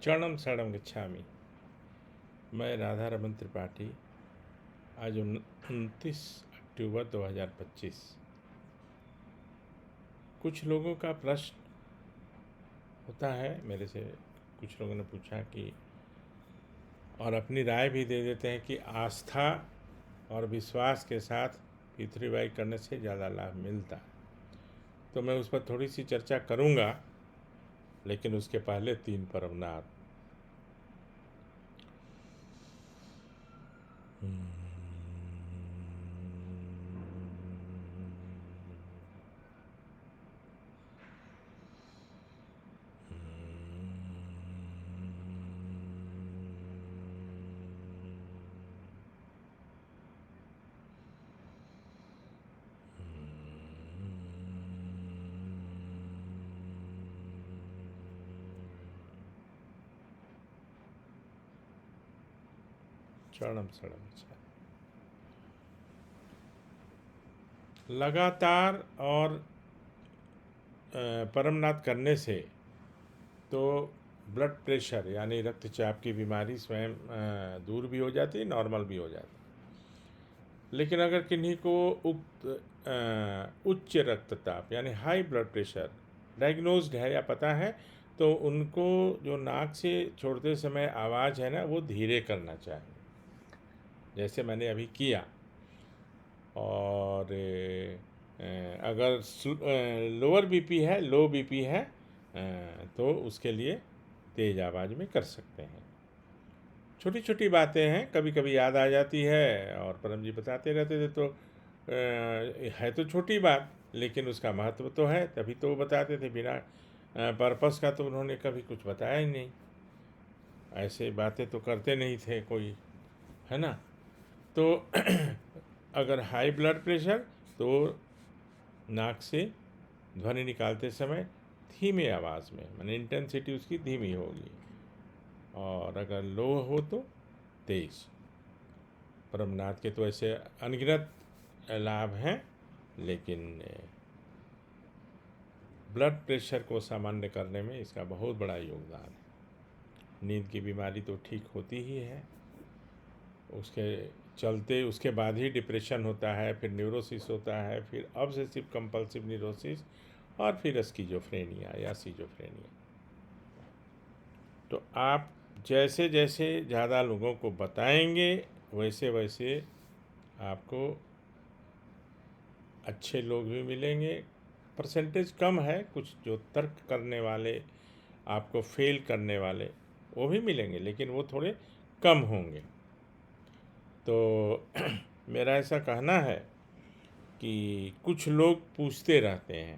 चरणम शरणम गच्छामि। मैं राधा रमन त्रिपाठी। आज 29 अक्टूबर 2025। कुछ लोगों का प्रश्न होता है मेरे से, कुछ लोगों ने पूछा कि, और अपनी राय भी दे देते हैं कि आस्था और विश्वास के साथ पितृवाई करने से ज़्यादा लाभ मिलता है। तो मैं उस पर थोड़ी सी चर्चा करूँगा, लेकिन उसके पहले 3 परमनाथ। चरणम शरणम गच्छामि। लगातार और परमनाथ करने से तो ब्लड प्रेशर यानी रक्तचाप की बीमारी स्वयं दूर भी हो जाती है, नॉर्मल भी हो जाती है। लेकिन अगर किन्हीं को उच्च रक्तचाप यानी हाई ब्लड प्रेशर डायग्नोज्ड है या पता है, तो उनको जो नाक से छोड़ते समय आवाज़ है ना, वो धीरे करना चाहिए, जैसे मैंने अभी किया। और अगर लोअर बीपी है, लो बीपी है, तो उसके लिए तेज़ आवाज़ में कर सकते हैं। छोटी छोटी बातें हैं, कभी कभी याद आ जाती है और परम जी बताते रहते थे, तो है तो छोटी बात, लेकिन उसका महत्व तो है, तभी तो वो बताते थे। बिना पर्पस का तो उन्होंने कभी कुछ बताया ही नहीं। ऐसे बातें तो करते नहीं थे कोई, है ना। तो अगर हाई ब्लड प्रेशर, तो नाक से ध्वनि निकालते समय धीमे आवाज़ में, माने इंटेंसिटी उसकी धीमी होगी, और अगर लो हो तो तेज। परमनाथ के तो ऐसे अनगिनत लाभ हैं, लेकिन ब्लड प्रेशर को सामान्य करने में इसका बहुत बड़ा योगदान है। नींद की बीमारी तो ठीक होती ही है, उसके चलते उसके बाद ही डिप्रेशन होता है, फिर न्यूरोसिस होता है, फिर ऑब्सेसिव कंपल्सिव न्यूरोसिस, और फिर स्किज़ोफ्रेनिया या सिजोफ्रेनिया। तो आप जैसे जैसे ज़्यादा लोगों को बताएंगे, वैसे वैसे आपको अच्छे लोग भी मिलेंगे। परसेंटेज कम है, कुछ जो तर्क करने वाले, आपको फेल करने वाले, वो भी मिलेंगे, लेकिन वो थोड़े कम होंगे। तो मेरा ऐसा कहना है कि कुछ लोग पूछते रहते हैं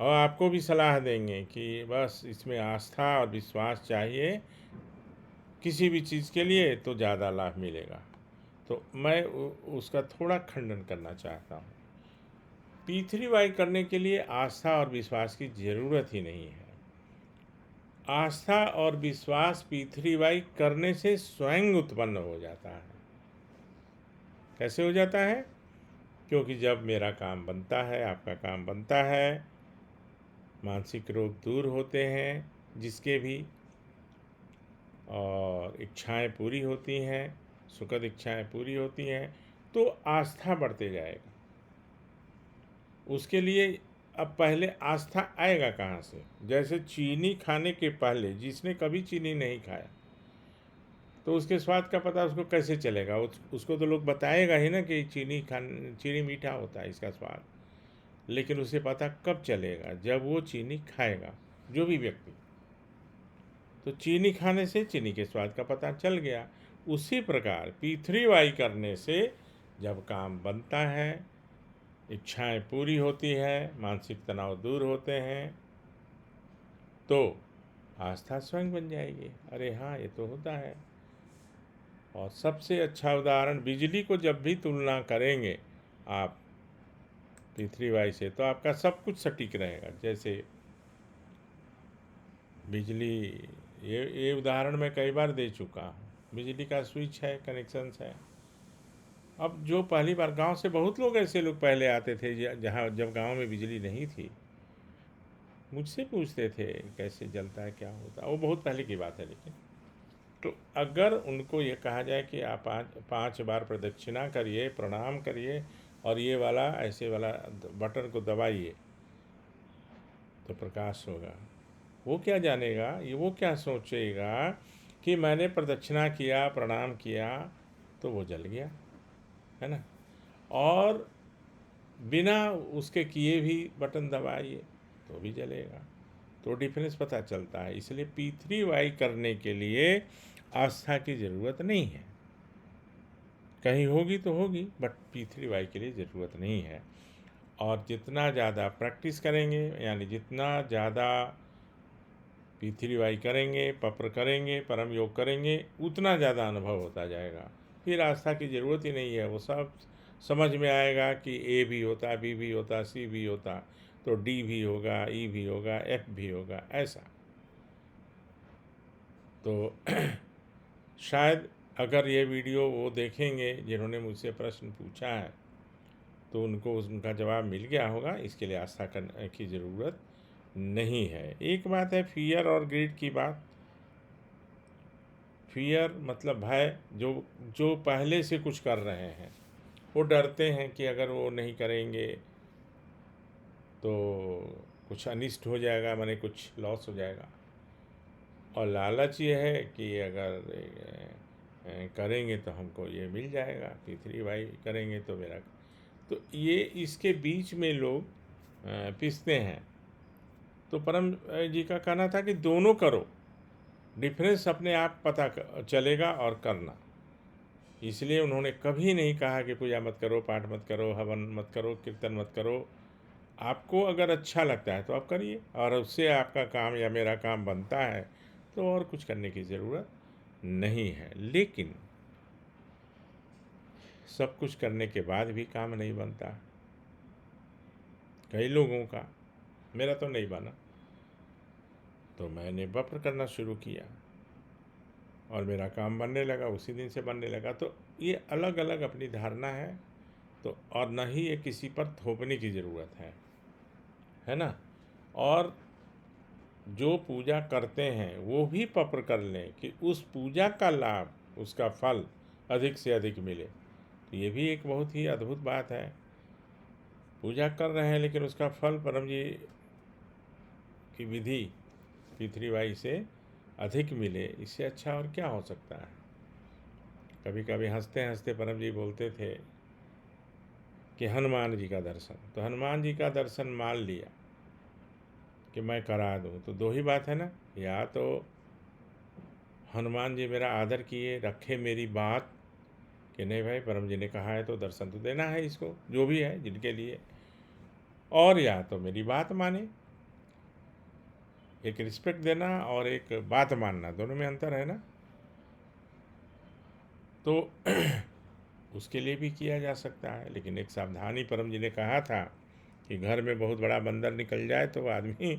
और आपको भी सलाह देंगे कि बस इसमें आस्था और विश्वास चाहिए किसी भी चीज़ के लिए, तो ज़्यादा लाभ मिलेगा। तो मैं उसका थोड़ा खंडन करना चाहता हूँ। पी3वाई करने के लिए आस्था और विश्वास की ज़रूरत ही नहीं है। आस्था और विश्वास पी3वाई करने से स्वयं उत्पन्न हो जाता है। कैसे हो जाता है? क्योंकि जब मेरा काम बनता है, आपका काम बनता है, मानसिक रोग दूर होते हैं जिसके भी, और इच्छाएं पूरी होती हैं, सुखद इच्छाएं पूरी होती हैं, तो आस्था बढ़ते जाएगा। उसके लिए अब पहले आस्था आएगा कहाँ से? जैसे चीनी खाने के पहले जिसने कभी चीनी नहीं खाया, तो उसके स्वाद का पता उसको कैसे चलेगा? उसको तो लोग बताएगा ही ना कि चीनी मीठा होता है, इसका स्वाद। लेकिन उसे पता कब चलेगा? जब वो चीनी खाएगा, जो भी व्यक्ति। तो चीनी खाने से चीनी के स्वाद का पता चल गया। उसी प्रकार पी3वाई करने से जब काम बनता है, इच्छाएं पूरी होती है, मानसिक तनाव दूर होते हैं, तो आस्था स्वयं बन जाएगी। अरे हाँ, ये तो होता है। और सबसे अच्छा उदाहरण, बिजली को जब भी तुलना करेंगे आप पी3वाई से, तो आपका सब कुछ सटीक रहेगा। जैसे बिजली, ये उदाहरण मैं कई बार दे चुका हूँ। बिजली का स्विच है, कनेक्शंस है। अब जो पहली बार, गांव से बहुत लोग ऐसे लोग पहले आते थे जहाँ जब गांव में बिजली नहीं थी, मुझसे पूछते थे कैसे जलता है, क्या होता है, वो बहुत पहले की बात है। लेकिन तो अगर उनको ये कहा जाए कि आप 5 बार प्रदक्षिणा करिए, प्रणाम करिए और ये वाला ऐसे वाला बटन को दबाइए तो प्रकाश होगा, वो क्या जानेगा, ये वो क्या सोचेगा कि मैंने प्रदक्षिणा किया, प्रणाम किया तो वो जल गया, है ना। और बिना उसके किए भी बटन दबाइए तो भी जलेगा। तो डिफरेंस पता चलता है। इसलिए P3Y करने के लिए आस्था की ज़रूरत नहीं है। कहीं होगी तो होगी, बट P3Y के लिए ज़रूरत नहीं है। और जितना ज़्यादा प्रैक्टिस करेंगे, यानी जितना ज़्यादा P3Y करेंगे, पप्र करेंगे, परम योग करेंगे, उतना ज़्यादा अनुभव होता जाएगा। फिर आस्था की ज़रूरत ही नहीं है। वो सब समझ में आएगा कि A भी होता, B भी होता, C भी होता, तो D भी होगा, E भी होगा, F भी होगा, ऐसा। तो शायद अगर ये वीडियो वो देखेंगे जिन्होंने मुझसे प्रश्न पूछा है तो उनको उनका जवाब मिल गया होगा। इसके लिए आस्था करने की ज़रूरत नहीं है। एक बात है फियर और ग्रीड की बात। फियर मतलब भय, जो जो पहले से कुछ कर रहे हैं, वो डरते हैं कि अगर वो नहीं करेंगे तो कुछ अनिष्ट हो जाएगा, माने कुछ लॉस हो जाएगा। और लालच ये है कि अगर करेंगे तो हमको ये मिल जाएगा, P3Y करेंगे तो मेरा। तो ये इसके बीच में लोग पिसते हैं। तो परम जी का कहना था कि दोनों करो, डिफरेंस अपने आप पता चलेगा और करना। इसलिए उन्होंने कभी नहीं कहा कि पूजा मत करो, पाठ मत करो, हवन मत करो, कीर्तन मत करो। आपको अगर अच्छा लगता है तो आप करिए, और उससे आपका काम या मेरा काम बनता है तो और कुछ करने की ज़रूरत नहीं है। लेकिन सब कुछ करने के बाद भी काम नहीं बनता कई लोगों का, मेरा तो नहीं बना। तो मैंने वक्र करना शुरू किया और मेरा काम बनने लगा, उसी दिन से बनने लगा। तो ये अलग अलग अपनी धारणा है। तो और न ही ये किसी पर थोपने की ज़रूरत है ना। और जो पूजा करते हैं वो भी पक्र कर लें कि उस पूजा का लाभ, उसका फल अधिक से अधिक मिले। तो ये भी एक बहुत ही अद्भुत बात है। पूजा कर रहे हैं लेकिन उसका फल परम जी की विधि P3Y से अधिक मिले, इससे अच्छा और क्या हो सकता है। कभी कभी हंसते हंसते परम जी बोलते थे कि हनुमान जी का दर्शन, तो हनुमान जी का दर्शन मान लिया कि मैं करा दूँ, तो दो ही बात है ना। या तो हनुमान जी मेरा आदर किए, रखे मेरी बात कि नहीं भाई परम जी ने कहा है तो दर्शन तो देना है इसको, जो भी है जिनके लिए। और या तो मेरी बात माने। एक रिस्पेक्ट देना और एक बात मानना, दोनों में अंतर है ना। तो उसके लिए भी किया जा सकता है। लेकिन एक सावधानी परम जी ने कहा था कि घर में बहुत बड़ा बंदर निकल जाए तो आदमी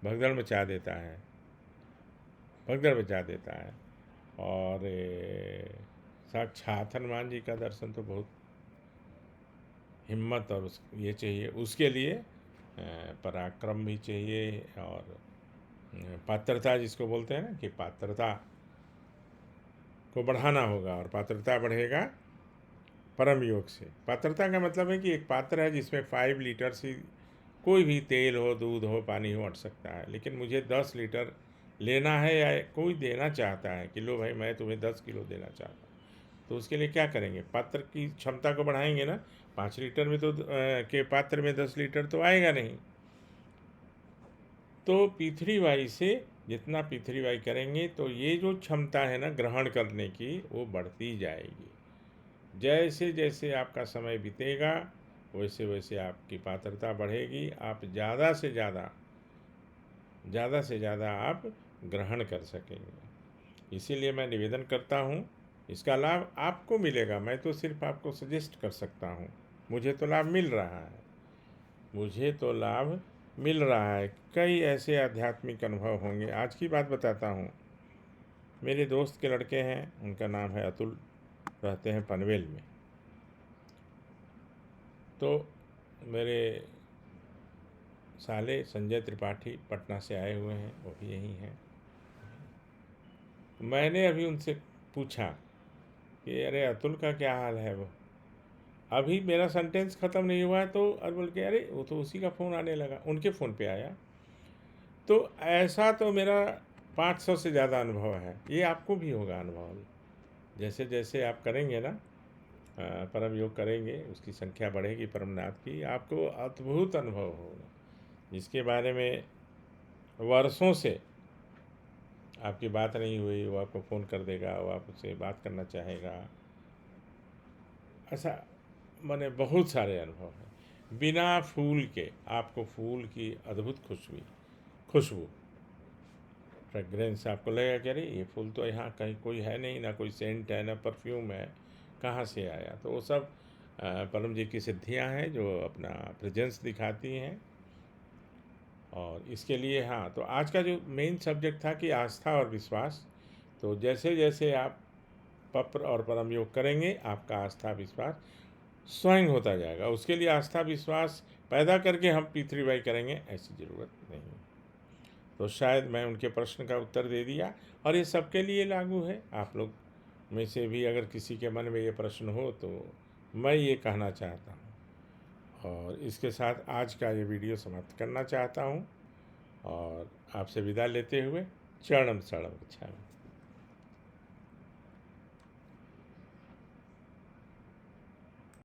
भगदड़ मचा देता है, भगदड़ मचा देता है। और साक्षात हनुमान जी का दर्शन तो बहुत हिम्मत और ये चाहिए, उसके लिए पराक्रम भी चाहिए। और पात्रता जिसको बोलते हैं ना, कि पात्रता को बढ़ाना होगा, और पात्रता बढ़ेगा परम योग से। पात्रता का मतलब है कि एक पात्र है जिसमें 5 लीटर से कोई भी तेल हो, दूध हो, पानी हो अट सकता है। लेकिन मुझे 10 लीटर लेना है, या कोई देना चाहता है कि लो भाई मैं तुम्हें 10 किलो देना चाहता हूँ, तो उसके लिए क्या करेंगे, पात्र की क्षमता को बढ़ाएंगे ना। 5 लीटर में तो के पात्र में 10 लीटर तो आएगा नहीं। तो P3Y से जितना P3Y करेंगे तो ये जो क्षमता है ना ग्रहण करने की, वो बढ़ती जाएगी। जैसे जैसे आपका समय बीतेगा वैसे वैसे आपकी पात्रता बढ़ेगी। आप ज़्यादा से ज़्यादा आप ग्रहण कर सकेंगे। इसीलिए मैं निवेदन करता हूँ, इसका लाभ आपको मिलेगा। मैं तो सिर्फ आपको सजेस्ट कर सकता हूँ। मुझे तो लाभ मिल रहा है, मुझे तो लाभ मिल रहा है। कई ऐसे आध्यात्मिक अनुभव होंगे। आज की बात बताता हूँ। मेरे दोस्त के लड़के हैं, उनका नाम है अतुल, रहते हैं पनवेल में। तो मेरे साले संजय त्रिपाठी पटना से आए हुए हैं, वो भी यहीं हैं। मैंने अभी उनसे पूछा कि अरे अतुल का क्या हाल है, वो अभी मेरा सेंटेंस ख़त्म नहीं हुआ है तो और बोल के अरे वो तो उसी का फ़ोन आने लगा, उनके फ़ोन पे आया। तो ऐसा तो मेरा 500 से ज़्यादा अनुभव है, ये आपको भी होगा अनुभव। जैसे जैसे आप करेंगे ना, परम योग करेंगे, उसकी संख्या बढ़ेगी परमनाथ की, आपको अद्भुत अनुभव होगा, जिसके बारे में वर्षों से आपकी बात नहीं हुई, वो आपको फ़ोन कर देगा, वो आपसे बात करना चाहेगा। ऐसा माने बहुत सारे अनुभव हैं। बिना फूल के आपको फूल की अद्भुत खुशबू फ्रेग्रेंस आपको लगेगा कि अरे ये फूल तो यहाँ कहीं कोई है नहीं, ना कोई सेंट है, ना परफ्यूम है, कहाँ से आया। तो वो सब परम जी की सिद्धियाँ हैं जो अपना प्रेजेंस दिखाती हैं। और इसके लिए हाँ, तो आज का जो मेन सब्जेक्ट था कि आस्था और विश्वास। तो जैसे जैसे आप पप्र और परम योग करेंगे, आपका आस्था विश्वास स्वयं होता जाएगा। उसके लिए आस्था विश्वास पैदा करके हम पृथ्वी करेंगे, ऐसी ज़रूरत नहीं। तो शायद मैं उनके प्रश्न का उत्तर दे दिया, और ये सबके लिए लागू है। आप लोग में से भी अगर किसी के मन में ये प्रश्न हो तो मैं ये कहना चाहता हूँ। और इसके साथ आज का ये वीडियो समाप्त करना चाहता हूँ और आपसे विदा लेते हुए चरणम शरणम गच्छामि।